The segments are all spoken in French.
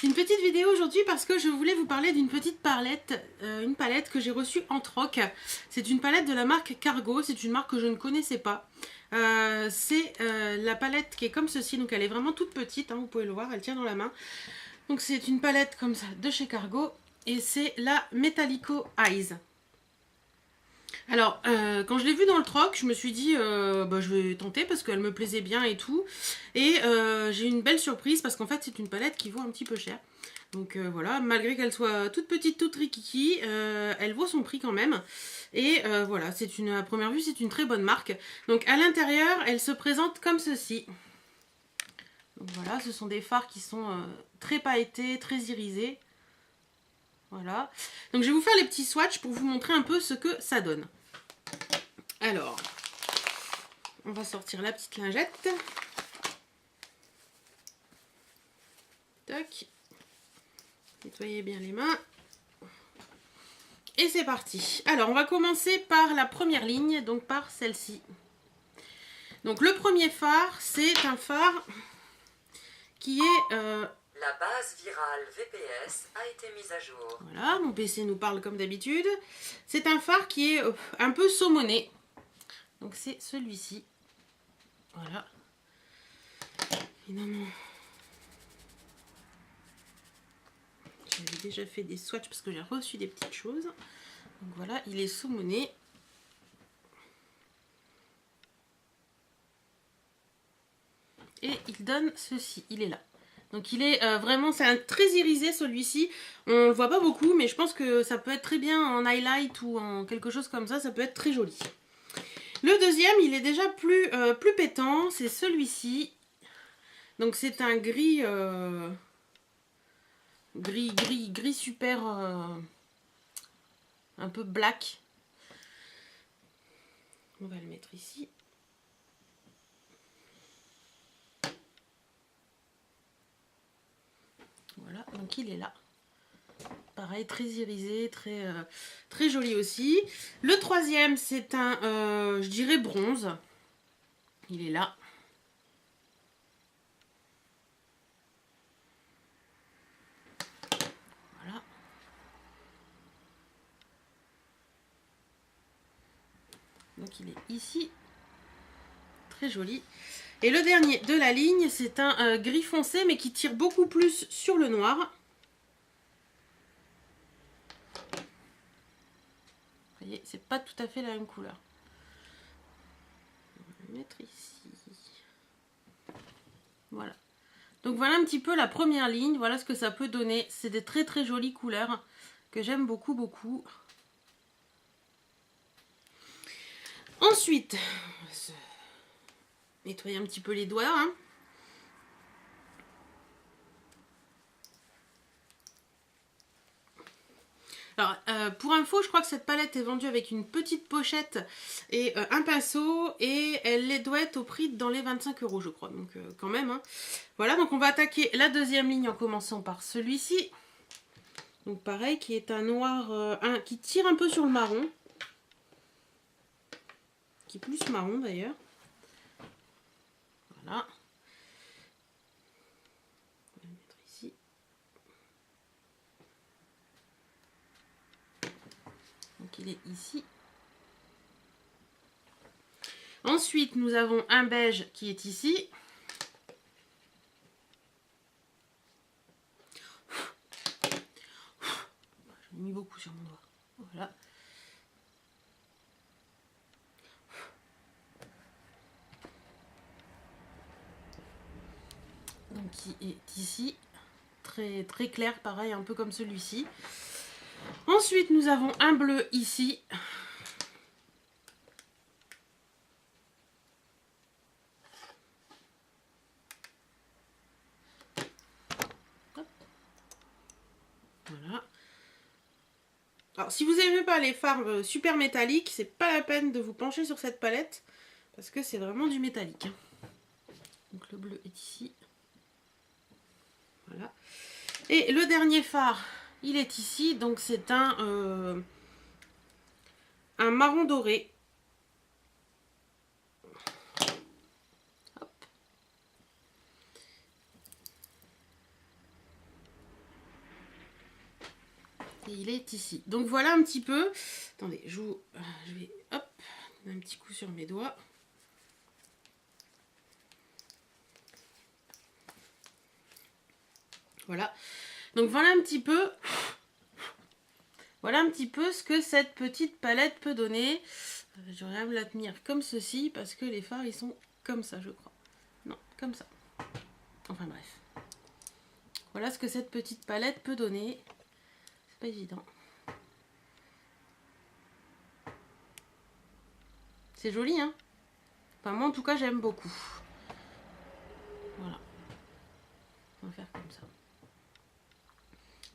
Une petite vidéo aujourd'hui parce que je voulais vous parler d'une petite palette, une palette que j'ai reçue en troc. C'est une palette de la marque Cargo, c'est une marque que je ne connaissais pas. C'est la palette qui est comme ceci, donc elle est vraiment toute petite, hein, vous pouvez le voir, elle tient dans la main. Donc c'est une palette comme ça de chez Cargo et c'est la Metallico Eyes. Alors, quand je l'ai vue dans le troc, je me suis dit, je vais tenter parce qu'elle me plaisait bien et tout. Et j'ai eu une belle surprise parce qu'en fait, c'est une palette qui vaut un petit peu cher. Donc voilà, malgré qu'elle soit toute petite, toute rikiki, elle vaut son prix quand même. Et voilà, à première vue, c'est une très bonne marque. Donc à l'intérieur, elle se présente comme ceci. Donc voilà, ce sont des fards qui sont très pailletés, très irisés. Voilà. Donc je vais vous faire les petits swatchs pour vous montrer un peu ce que ça donne. Alors, on va sortir la petite lingette. Tac. Nettoyez bien les mains. Et c'est parti. Alors, on va commencer par la première ligne, donc par celle-ci. Donc, le premier phare, c'est un phare qui est... La base virale VPS a été mise à jour. Voilà, mon PC nous parle comme d'habitude. C'est un phare qui est un peu saumonné. Donc, c'est celui-ci. Voilà. Évidemment. J'avais déjà fait des swatchs parce que j'ai reçu des petites choses. Donc voilà, il est saumonné. Et il donne ceci, il est là. Donc il est vraiment, c'est un très irisé celui-ci. On le voit pas beaucoup, mais je pense que ça peut être très bien en highlight ou en quelque chose comme ça peut être très joli. Le deuxième, il est déjà plus pétant, c'est celui-ci. Donc c'est un gris, gris super, un peu black. On va le mettre ici. Voilà, donc il est là. Pareil, très irisé, très joli aussi. Le troisième, c'est un, je dirais bronze. Il est là. Voilà. Donc il est ici. Très joli. Et le dernier de la ligne, c'est un gris foncé, mais qui tire beaucoup plus sur le noir. Vous voyez, c'est pas tout à fait la même couleur. On va le mettre ici. Voilà. Donc voilà un petit peu la première ligne. Voilà ce que ça peut donner. C'est des très très jolies couleurs que j'aime beaucoup beaucoup. Ensuite, on va se nettoyer un petit peu les doigts. Hein. Alors, pour info, je crois que cette palette est vendue avec une petite pochette et un pinceau. Et elle doit être au prix dans les 25 €, je crois. Donc, quand même. Hein. Voilà, donc on va attaquer la deuxième ligne en commençant par celui-ci. Donc, pareil, qui est un noir, qui tire un peu sur le marron. Qui est plus marron d'ailleurs. Voilà. On va le mettre ici. Donc il est ici. Ensuite, nous avons un beige qui est ici. J'ai mis beaucoup sur mon doigt. Voilà. Donc qui est ici. Très, très clair, pareil, un peu comme celui-ci. Ensuite, nous avons un bleu ici. Hop. Voilà. Alors, si vous n'aimez pas les fards super métalliques, c'est pas la peine de vous pencher sur cette palette parce que c'est vraiment du métallique. Donc le bleu est ici. Voilà. Et le dernier phare, il est ici. Donc c'est un marron doré. Hop. Et il est ici. Donc voilà un petit peu. Attendez, je vais hop, donner un petit coup sur mes doigts. Voilà. Donc voilà un petit peu. Voilà un petit peu ce que cette petite palette peut donner. J'aurais à me la tenir comme ceci parce que les fards ils sont comme ça, je crois. Non, comme ça. Enfin bref. Voilà ce que cette petite palette peut donner. C'est pas évident. C'est joli, hein? Enfin, moi en tout cas, j'aime beaucoup. Voilà. On va faire comme ça.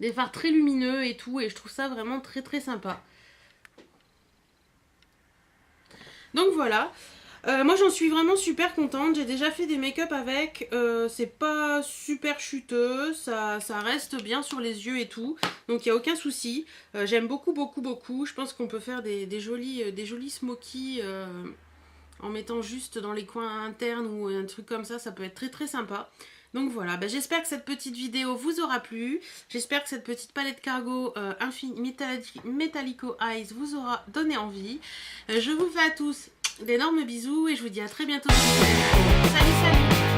Des fards très lumineux et tout, et je trouve ça vraiment très très sympa. Donc voilà. Moi j'en suis vraiment super contente, j'ai déjà fait des make-up avec, c'est pas super chuteux, ça reste bien sur les yeux et tout, donc il n'y a aucun souci. J'aime beaucoup, je pense qu'on peut faire des jolis smokies en mettant juste dans les coins internes ou un truc comme ça peut être très très sympa. Donc voilà, j'espère que cette petite vidéo vous aura plu, j'espère que cette petite palette Cargo Metallico Eyes vous aura donné envie. Je vous fais à tous d'énormes bisous et je vous dis à très bientôt. Salut, salut!